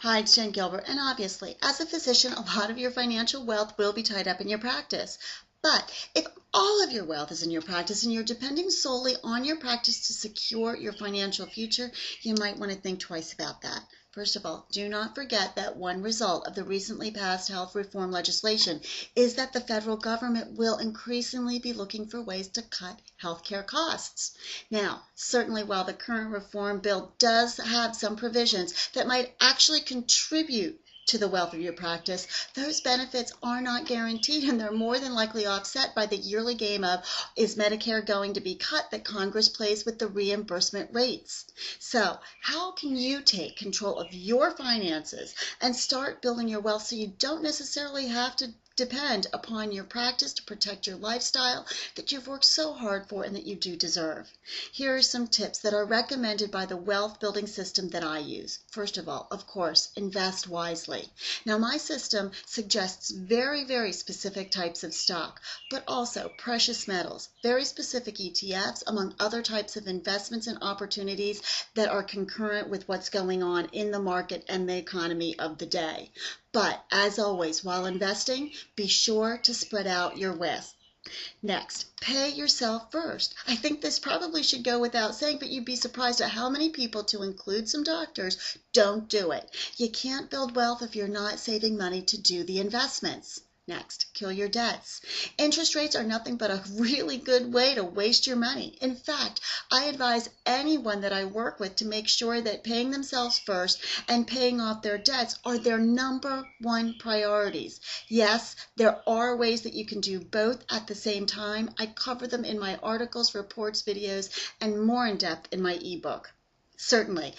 Hi, it's Jen Gilbert, and obviously, as a physician, a lot of your financial wealth will be tied up in your practice. But if all of your wealth is in your practice and you're depending solely on your practice to secure your financial future, you might want to think twice about that. First of all, do not forget that one result of the recently passed health reform legislation is that the federal government will increasingly be looking for ways to cut healthcare costs. Now, certainly while the current reform bill does have some provisions that might actually contribute to the wealth of your practice, those benefits are not guaranteed, and they're more than likely offset by the yearly game of is Medicare going to be cut that Congress plays with the reimbursement rates. So how can you take control of your finances and start building your wealth so you don't necessarily have to depend upon your practice to protect your lifestyle that you've worked so hard for and that you do deserve? Here are some tips that are recommended by the wealth building system that I use. First of all, of course, invest wisely. Now, my system suggests very specific types of stock, but also precious metals, very specific ETFs, among other types of investments and opportunities that are concurrent with what's going on in the market and the economy of the day. But as always, while investing, be sure to spread out your risk. Next, pay yourself first. I think this probably should go without saying, but you'd be surprised at how many people, to include some doctors, don't do it. You can't build wealth if you're not saving money to do the investments. Next, kill your debts. Interest rates are nothing but a really good way to waste your money. In fact, I advise anyone that I work with to make sure that paying themselves first and paying off their debts are their #1 priorities. Yes, there are ways that you can do both at the same time. I cover them in my articles, reports, videos, and more in depth in my ebook. Certainly,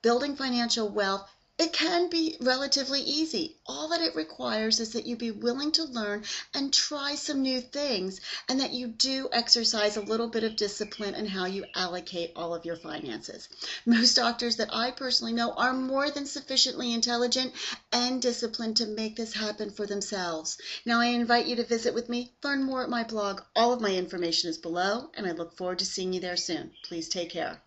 building financial wealth, it can be relatively easy. All that it requires is that you be willing to learn and try some new things, and that you do exercise a little bit of discipline in how you allocate all of your finances. Most doctors that I personally know are more than sufficiently intelligent and disciplined to make this happen for themselves. Now, I invite you to visit with me, learn more at my blog. All of my information is below, and I look forward to seeing you there soon. Please take care.